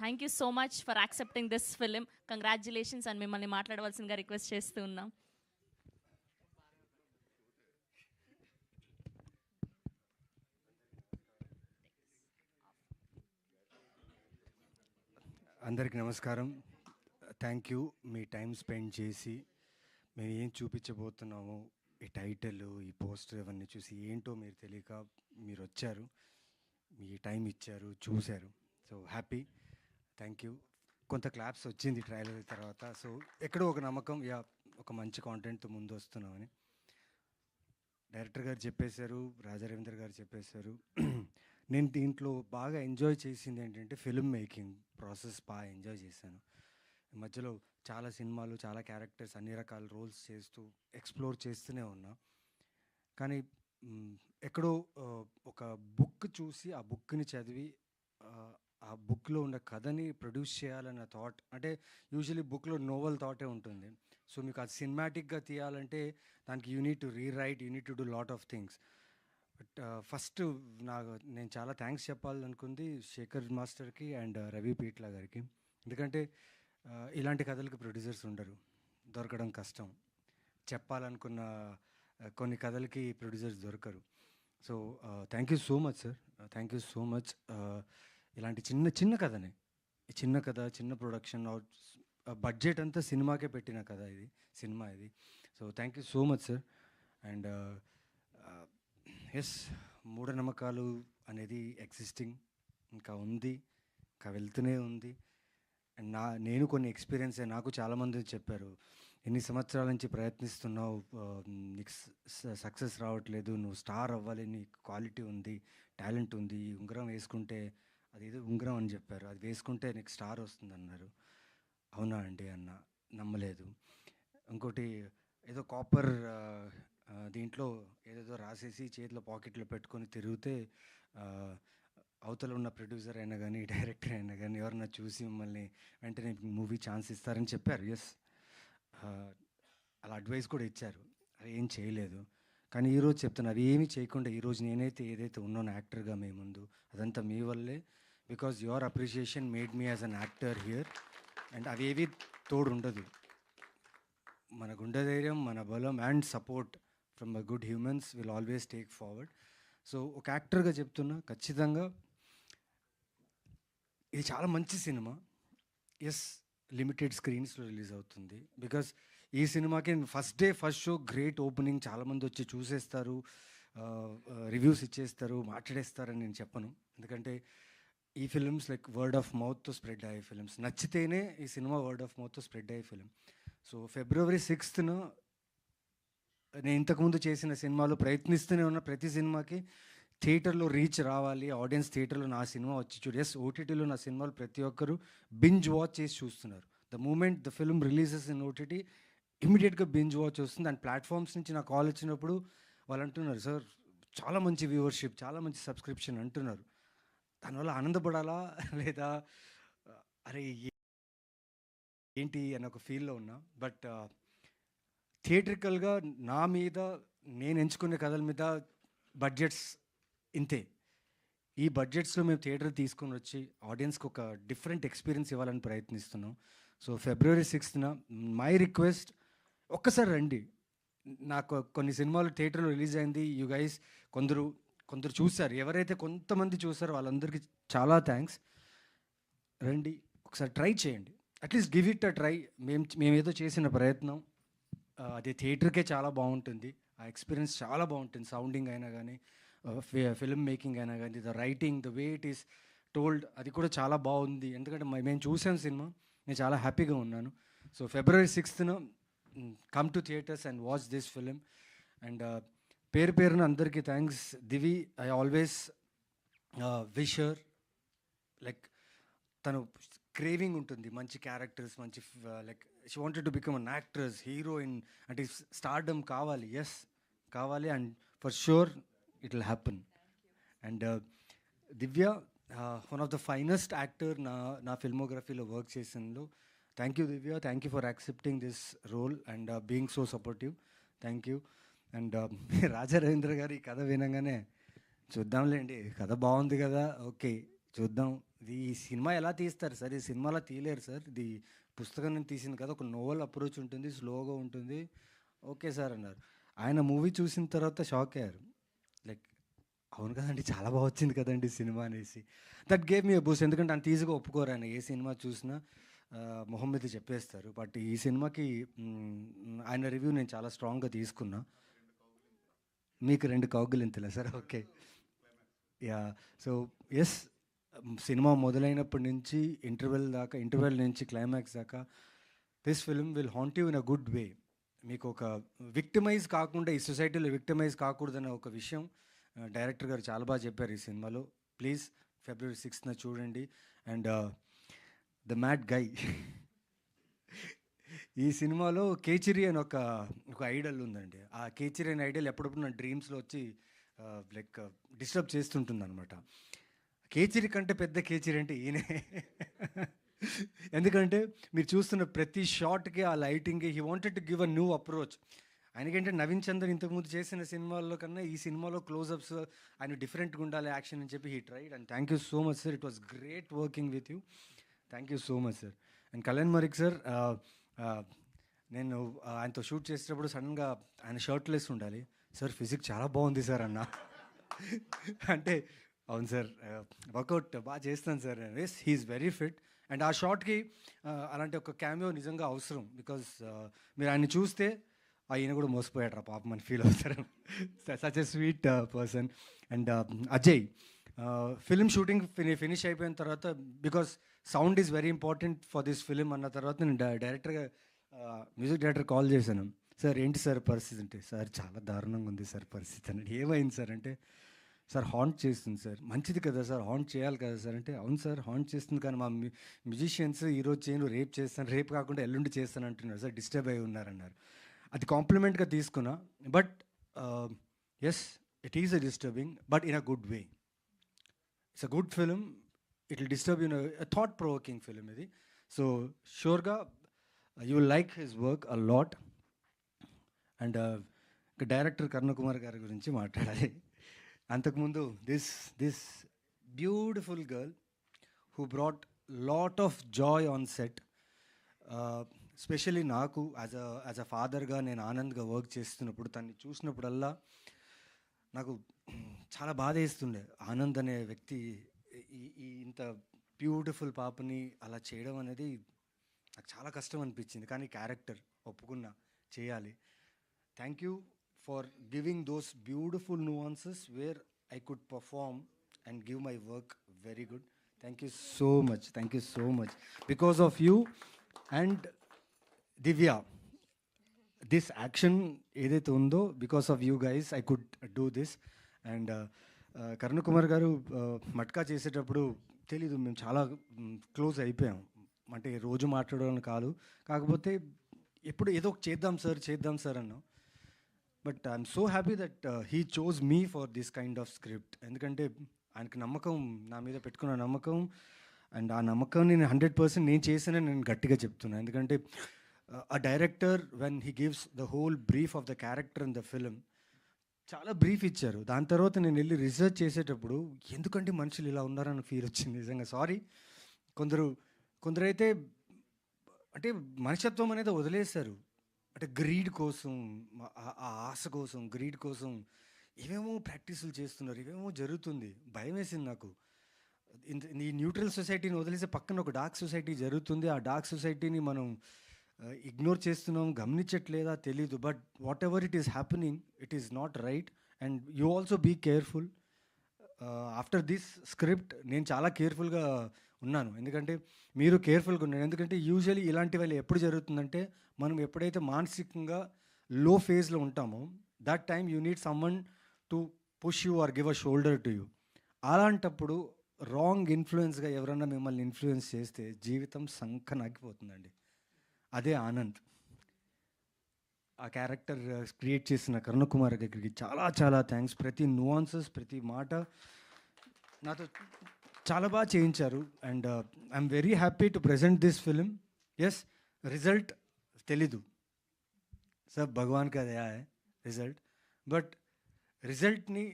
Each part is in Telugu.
Thank you so much for accepting this film. Congratulations అని మిమ్మల్ని మాట్లాడవలసిందిగా రిక్వెస్ట్ చేస్తూ ఉన్నాం. అందరికి నమస్కారం. Thank you me time spend చేసి మేము ఏం చూపించబోతున్నాము, ఈ టైటిల్, ఈ పోస్టర్ ఇవన్నీ చూసి ఏంటో మీరు తెలియక మీరు వచ్చారు, మీ టైం ఇచ్చారు, చూశారు. So happy, thank you. కొంత క్లాప్స్ వచ్చింది ట్రైలర్ తర్వాత. సో ఎక్కడో ఒక నమ్మకం, ఒక మంచి కాంటెంట్తో ముందు వస్తున్నామని. డైరెక్టర్ గారు చెప్పేశారు, రాజా రవీంద్ర గారు చెప్పేశారు. నేను దీంట్లో బాగా ఎంజాయ్ చేసింది ఏంటంటే ఫిల్మ్ మేకింగ్ ప్రాసెస్ బాగా ఎంజాయ్ చేశాను. మధ్యలో చాలా సినిమాలు, చాలా క్యారెక్టర్స్, అన్ని రకాల రోల్స్ చేస్తూ ఎక్స్ప్లోర్ చేస్తూనే ఉన్నా. కానీ ఎక్కడో ఒక బుక్ చూసి ఆ బుక్ని చదివి ఆ బుక్లో ఉన్న కథని ప్రొడ్యూస్ చేయాలన్న థాట్, అంటే యూజువలీ బుక్లో నోవెల్ థాటే ఉంటుంది. సో మీకు అది సినిమాటిక్గా తీయాలంటే దానికి you need to rewrite, you need to do lot of things. But first నేను చాలా థ్యాంక్స్ చెప్పాలనుకుంది శేఖర్ మాస్టర్కి అండ్ రవి పీట్ల గారికి. ఎందుకంటే ఇలాంటి కథలకు ప్రొడ్యూసర్స్ ఉండరు, దొరకడం కష్టం. చెప్పాలనుకున్న కొన్ని కథలకి ప్రొడ్యూసర్స్ దొరకరు. So thank you so much sir, thank you so much. ఇలాంటి చిన్న కథనే, చిన్న కథ, చిన్న ప్రొడక్షన్, బడ్జెట్ అంతా సినిమాకే పెట్టిన కథ ఇది, సినిమా ఇది. So thank you so much sir. And yes, మూఢనమ్మకాలు అనేది ఎగ్జిస్టింగ్ ఇంకా ఉంది, ఇంకా వెళ్తూనే ఉంది. అండ్ నేను కొన్ని ఎక్స్పీరియన్స్, నాకు చాలామంది చెప్పారు, ఎన్ని సంవత్సరాల నుంచి ప్రయత్నిస్తున్నావు, నీకు సక్సెస్ రావట్లేదు, నువ్వు స్టార్ అవ్వాలి, నీకు క్వాలిటీ ఉంది, టాలెంట్ ఉంది, ఈ ఉంగరం వేసుకుంటే, అది ఏదో ఉంగరం అని చెప్పారు, అది వేసుకుంటే నీకు స్టార్ వస్తుంది అన్నారు. అవునా అండి అన్న, నమ్మలేదు. ఇంకోటి ఏదో కాపర్ దీంట్లో ఏదేదో రాసేసి చేతిలో పాకెట్లో పెట్టుకొని తిరిగితే అవతల ఉన్న ప్రొడ్యూసర్ అయినా కానీ, డైరెక్టర్ అయినా కానీ ఎవరన్నా చూసి మిమ్మల్ని వెంటనే మూవీ ఛాన్స్ ఇస్తారని చెప్పారు. ఎస్, అలా అడ్వైస్ కూడా ఇచ్చారు, అది ఏం చేయలేదు. కానీ ఈరోజు చెప్తున్నా, అవి ఏమీ చేయకుండా ఈరోజు నేనైతే ఏదైతే ఉన్నానో యాక్టర్గా మీ ముందు, అదంతా మీ వల్లే. Because your appreciation made me as an actor here. And అవేవి తోడు ఉండదు, మన గుండె ధైర్యం, మన బలం and support from a good humans will always take forward. So ఒక యాక్టర్గా చెప్తున్నా, ఖచ్చితంగా ఇది చాలా మంచి సినిమా. ఎస్, లిమిటెడ్ స్క్రీన్స్లో రిలీజ్ అవుతుంది. బికాస్ ఈ సినిమాకి first day first show great opening, చాలామంది వచ్చి చూసేస్తారు, రివ్యూస్ ఇచ్చేస్తారు, మాట్లాడేస్తారని నేను చెప్పను. ఎందుకంటే ఈ ఫిల్మ్స్ లైక్ వర్డ్ ఆఫ్ మౌత్తో స్ప్రెడ్ అయ్యే ఫిల్మ్స్, నచ్చితేనే ఈ సినిమా వర్డ్ ఆఫ్ మౌత్తో స్ప్రెడ్ అయ్యే ఫిల్మ్. సో February 6th నేను ఇంతకుముందు చేసిన సినిమాలో ప్రయత్నిస్తూనే ఉన్న ప్రతి సినిమాకి థియేటర్లో రీచ్ రావాలి, ఆడియన్స్ థియేటర్లో నా సినిమా వచ్చి చూడు. ఎస్, ఓటీటీలో నా సినిమాలు ప్రతి ఒక్కరు బింజ్ వాచ్ చేసి చూస్తున్నారు. The moment the film releases in OTT, ఇమీడియట్గా బింజ్ వాచ్ వస్తుంది. అండ్ ప్లాట్ఫామ్స్ నుంచి నాకు కాల్ వచ్చినప్పుడు వాళ్ళు అంటున్నారు, సార్ చాలా మంచి వ్యూవర్షిప్, చాలా మంచి సబ్స్క్రిప్షన్ అంటున్నారు. దానివల్ల ఆనందపడాలా లేదా అరే ఏంటి అని ఒక ఫీల్లో ఉన్నా. బట్ థియేట్రికల్గా నా మీద, నేను ఎంచుకునే కథల మీద బడ్జెట్స్ ఇంతే. ఈ బడ్జెట్స్లో మేము థియేటర్ తీసుకొని వచ్చి ఆడియన్స్కి ఒక డిఫరెంట్ ఎక్స్పీరియన్స్ ఇవ్వాలని ప్రయత్నిస్తున్నాం. So February 6th my request, ఒక్కసారి రండి. నాకు కొన్ని సినిమాలు థియేటర్లో రిలీజ్ అయింది, యూ గైస్ కొందరు చూశారు, ఎవరైతే కొంతమంది చూసారో వాళ్ళందరికీ చాలా థ్యాంక్స్. రండి, ఒకసారి ట్రై చేయండి, at least give it a try. మేమేదో చేసిన ప్రయత్నం అది థియేటర్కే చాలా బాగుంటుంది, ఆ ఎక్స్పీరియన్స్ చాలా బాగుంటుంది. సౌండింగ్ అయినా కానీ, ఫిల్మ్ మేకింగ్ అయినా కానీ, the writing, the way it is told, అది కూడా చాలా బాగుంది. ఎందుకంటే మేము చూసాం సినిమా, నేను చాలా హ్యాపీగా ఉన్నాను. So February 6th come to theaters and watch this film. And పేరున అందరికీ thanks. Divi, I always wish her, like తను క్రేవింగ్ ఉంటుంది మంచి క్యారెక్టర్స్, మంచి like she wanted to become an actress, heroine, అంటే స్టార్డమ్ కావాలి. ఎస్, కావాలి. And for sure it will happen. And Divya, one of the finest actor నా ఫిల్మోగ్రఫీలో వర్క్ చేసిందో. Thank you Divya, thank you for accepting this role and being so supportive. Thank you. And Raja Ravindra garu ఈ కథ వినగానే, చూద్దాంలేండి, కథ బాగుంది కదా, ఓకే చూద్దాం, ఇది ఈ సినిమా ఎలా తీస్తారు సార్? ఈ సినిమాలో తీయలేరు సార్. ఇది పుస్తకం నుంచి తీసింది కదా, ఒక నోవెల్ అప్రోచ్ ఉంటుంది, స్లోగా ఉంటుంది. ఓకే సార్ అన్నారు. ఆయన మూవీ చూసిన తర్వాత షాక్ అయ్యారు. లైక్ అవును కదండి, చాలా బాగా వచ్చింది కదండి సినిమా అనేసి. That gave me Boost. ఎందుకంటే అంత ఈజీగా ఒప్పుకోరు ఆయన. ఏ సినిమా చూసినా మొహం మీద చెప్పేస్తారు. బట్ ఈ సినిమాకి ఆయన రివ్యూ నేను చాలా స్ట్రాంగ్గా తీసుకున్నా. మీకు 2 కౌగులింతలా sir? Okay. Yeah. So yes, సినిమా మొదలైనప్పటి నుంచి ఇంటర్వెల్ నుంచి క్లైమాక్స్ దాకా this film will haunt you in a good way. మీకు ఒక విక్టిమైజ్ కాకుండా, ఈ సొసైటీలో విక్టిమైజ్ కాకూడదనే ఒక విషయం డైరెక్టర్ గారు చాలా బాగా చెప్పారు ఈ సినిమాలో. ప్లీజ్ February 6th చూడండి. అండ్ ద మ్యాడ్ గై, ఈ సినిమాలో కేచిరి అని ఒక ఐడల్ ఉందండి. ఆ కేచిరి అనే ఐడల్ ఎప్పుడప్పుడు నా డ్రీమ్స్లో వచ్చి లైక్ డిస్టర్బ్ చేస్తుంటుంది అనమాట. కేచిరి కంటే పెద్ద కేచిరి అంటే ఈయనే. ఎందుకంటే మీరు చూస్తున్న ప్రతి షాట్కి ఆ లైటింగ్కి he wanted to give a new approach. ఆయనకంటే నవీన్ చందర్ ఇంతకుముందు చేసిన సినిమాల్లో కన్నా ఈ సినిమాలో క్లోజప్స్ ఆయన డిఫరెంట్గా ఉండాలి యాక్షన్ అని చెప్పి he tried. And thank you so much sir. It was great working with you. Thank you so much sir. And Kalyan Marik sir, నేను ఆయనతో షూట్ చేసేటప్పుడు సడన్గా ఆయన షర్ట్లెస్ ఉండాలి. సార్ ఫిజిక్ చాలా బాగుంది సార్ అన్న. అంటే అవును సార్, వర్కౌట్ బాగా చేస్తాను sir. Yes, he's very fit. And ఆ షాట్కి అలాంటి ఒక క్యామియో నిజంగా అవసరం. బికాజ్ మీరు ఆయన చూస్తే ఈయన కూడా మోసపోయాడు రా పాపం అని ఫీల్ అవుతారు. Such a sweet person. And Ajay, film shooting finish అయిపోయిన తర్వాత, because sound is very important for this film అన్న తర్వాత నేను డైరెక్టర్గా మ్యూజిక్ డైరెక్టర్ కాల్ చేశాను. సార్ ఏంటి సార్ పరిస్థితి అంటే, సార్ చాలా దారుణంగా ఉంది సార్ పరిస్థితి అని. ఏమైంది సార్ అంటే, సార్ హాంట్ చేస్తుంది సార్. మంచిది కదా సార్, హాంట్ చేయాలి కదా సార్ అంటే, అవును సార్ హాంట్ చేస్తుంది, కానీ మా మ్యూజిషియన్స్ ఈరోజు చేయను రేపు చేస్తాను, రేపు కాకుండా ఎల్లుండి చేస్తాను అంటున్నారు సార్, డిస్టర్బ్ అయి ఉన్నారన్నారు. అది కాంప్లిమెంట్గా తీసుకున్నా. But yes, it is a disturbing, but in a good way. It's a good film. It will disturb you, thought provoking film ఇది. సో షూర్గా you will like his work a lot. And director Karunakumar గారి గురించి మాట్లాడాలి. అంతకుముందు this beautiful girl who brought lot of joy on set. Specially నాకు యాజ్ అ ఫాదర్గా నేను ఆనంద్గా వర్క్ చేస్తున్నప్పుడు తన్ని చూసినప్పుడల్లా నాకు చాలా బాధ వేస్తుండే. ఆనంద్ అనే వ్యక్తి ఈ ఇంత బ్యూటిఫుల్ పాపని అలా చేయడం అనేది నాకు చాలా కష్టం అనిపించింది. కానీ క్యారెక్టర్ ఒప్పుకున్నా, చేయాలి. Thank you for giving those beautiful nuances where I could perform and give my work very good. Thank you so much, thank you so much. Because of you and Divya, this action ఏదైతే ఉందో, because of you guys I could do this. And Karunakumar గారు మట్కా చేసేటప్పుడు తెలీదు, మేము చాలా క్లోజ్ అయిపోయాం. అంటే రోజు మాట్లాడడం కాదు, కాకపోతే ఎప్పుడు ఏదో చేద్దాం సార్ అన్నాం. But I'm so happy that he chose me for this kind of script. ఎందుకంటే ఆయనకి నమ్మకం, నా మీద పెట్టుకున్న నమ్మకం. అండ్ ఆ నమ్మకాన్ని నేను 100% నేను చేశానని నేను గట్టిగా చెప్తున్నాను. ఎందుకంటే a director, when he gives the whole brief of the character in the film, చాలా బ్రీఫ్ ఇచ్చారు. దాని తర్వాత నేను వెళ్ళి రీసెర్చ్ చేసేటప్పుడు ఎందుకంటే మనుషులు ఇలా ఉన్నారని ఫీల్ వచ్చింది నిజంగా. సారీ, కొందరైతే అంటే మనుషత్వం అనేది వదిలేశారు. అంటే గ్రీడ్ కోసం, ఆ ఆశ కోసం, గ్రీడ్ కోసం ఏమేమో ప్రాక్టీసులు చేస్తున్నారు, ఇవేమో జరుగుతుంది. భయం వేసింది నాకు. ఈ న్యూట్రల్ సొసైటీని వదిలేసి పక్కన ఒక డార్క్ సొసైటీ జరుగుతుంది. ఆ డార్క్ సొసైటీని మనం ఇగ్నోర్ చేస్తున్నాం, గమనించట్లేదా తెలీదు. But whatever it is happening, it is not right. And you also be careful. After this script నేను చాలా కేర్ఫుల్గా ఉన్నాను. ఎందుకంటే మీరు కేర్ఫుల్గా ఉన్నారు. ఎందుకంటే యూజువల్లీ ఇలాంటి వాళ్ళు ఎప్పుడు జరుగుతుందంటే, మనం ఎప్పుడైతే మానసికంగా లో ఫేజ్లో ఉంటామో, that time you need someone to push you or give a shoulder to you. అలాంటప్పుడు రాంగ్ ఇన్ఫ్లుయెన్స్గా ఎవరన్నా మిమ్మల్ని ఇన్ఫ్లుయెన్స్ చేస్తే జీవితం సంకనాగిపోతుందండి. అదే ఆనంద్. ఆ క్యారెక్టర్ క్రియేట్ చేసిన కరుణకుమార్ దగ్గరికి చాలా చాలా థ్యాంక్స్. ప్రతి nuances, ప్రతి మాట నాతో చాలా బాగా చేయించారు. And I'm very happy to present this film. Yes, result తెలీదు సార్, భగవాన్ కా దయా హై రిజల్ట్. బట్ రిజల్ట్ని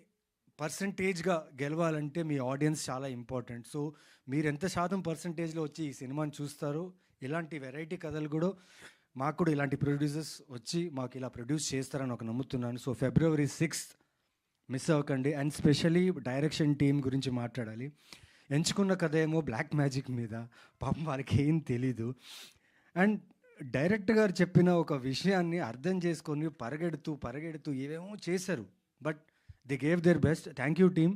పర్సంటేజ్గా గెలవాలంటే మీ ఆడియన్స్ చాలా ఇంపార్టెంట్. సో మీరు ఎంత శాతం పర్సంటేజ్లో వచ్చి ఈ సినిమాని చూస్తారో, ఇలాంటి వెరైటీ కథలు కూడా మాకు కూడా ఇలాంటి ప్రొడ్యూసర్స్ వచ్చి మాకు ఇలా ప్రొడ్యూస్ చేస్తారని ఒక నమ్ముతున్నాను. సో February 6th మిస్ అవ్వకండి. అండ్ స్పెషలీ డైరెక్షన్ టీం గురించి మాట్లాడాలి. ఎంచుకున్న కథ ఏమో బ్లాక్ మ్యాజిక్ మీద, పాపం వాళ్ళకి ఏం తెలీదు. అండ్ డైరెక్టర్ గారు చెప్పిన ఒక విషయాన్ని అర్థం చేసుకొని పరిగెడుతూ ఏవేమో చేశారు. But they gave their best. Thank you team,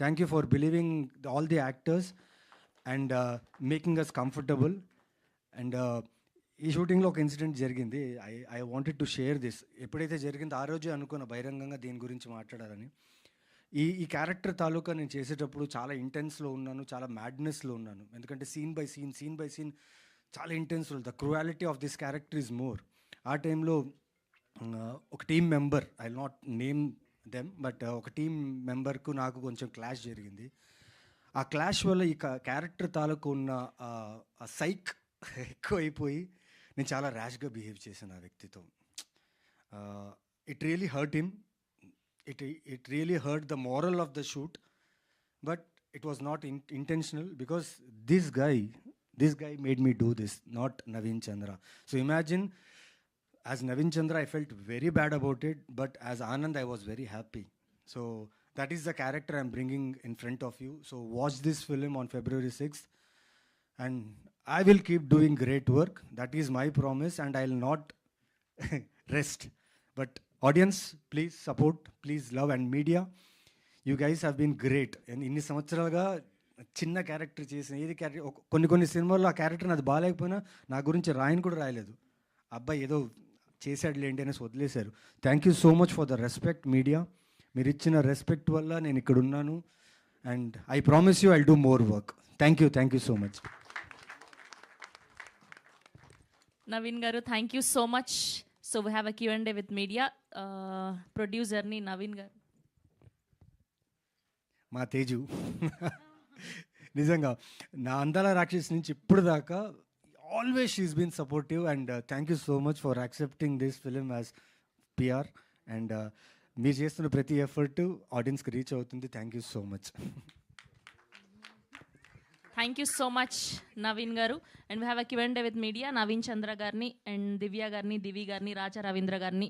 thank you for believing all the actors and making us comfortable. And ఈ షూటింగ్లో ఒక ఇన్సిడెంట్ జరిగింది. I wanted to share this. ఎప్పుడైతే జరిగిందో ఆ రోజే అనుకున్న బహిరంగంగా దీని గురించి మాట్లాడాలని. ఈ క్యారెక్టర్ తాలూకా నేను చేసేటప్పుడు చాలా ఇంటెన్స్లో ఉన్నాను, చాలా మ్యాడ్నెస్లో ఉన్నాను. ఎందుకంటే సీన్ బై సీన్ చాలా ఇంటెన్స్లో, the cruelty of this character is more. ఆ టైంలో ఒక team member, I will not name them, but ఒక టీమ్ మెంబర్కు నాకు కొంచెం క్లాష్ జరిగింది. ఆ క్లాష్ వల్ల ఈ క్యారెక్టర్ తాలూకు ఉన్న ఆ సైక్ ఎక్కువైపోయి నేను చాలా ర్యాష్గా బిహేవ్ చేశాను ఆ వ్యక్తితో. It really hurt him. It really hurt the moral of the shoot, but it was not intentional, because this guy made me do this, not Naveen Chandra. So imagine, as Naveen Chandra I felt very bad about it, but as Anand I was very happy. So that is the character I'm bringing in front of you. So watch this film on February 6th, and I will keep doing great work. That is my promise, and I'll not rest. But audience, please support, please love, and media, you guys have been great. And ఇన్ని సంవత్సరాలుగా చిన్న క్యారెక్టర్ చేసిన ఏది క్యారెక్టర్, కొన్ని సినిమాల్లో ఆ క్యారెక్టర్ అది బాగాలేకపోయినా నా గురించి రాయని కూడా రాయలేదు. అబ్బాయి ఏదో చేశాడు లేండి అనేసి వదిలేశారు. Thank you so much for the respect media. మీరు ఇచ్చిన రెస్పెక్ట్ వల్ల నేను ఇక్కడ ఉన్నాను. And I promise you I'll do more work. Thank you so much. Naveen garu, thank you so much. So we have a Q&A with media. ప్రొడ్యూసర్ని నవీన్ గారు. మా తేజు నిజంగా నా అందాల రాక్షస్ నుంచి ఇప్పుడు దాకా always she's been supportive. And thank you so much for accepting this film as PR. And మీరు చేస్తున్న ప్రతి ఎఫర్ట్ ఆడియన్స్కి రీచ్ అవుతుంది. Thank you so much. Thank you so much Naveen garu. And we have a Q&A with media. Naveen Chandra గారిని అండ్ దివ్య గారిని, దివి గారిని, రాజా రవీంద్ర గారిని,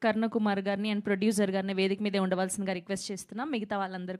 కర్ణకుమార్ గారిని అండ్ ప్రొడ్యూసర్ గారిని వేదిక మీదే ఉండవలసిందిగా రిక్వెస్ట్ చేస్తున్నాం. మిగతా వాళ్ళందరూ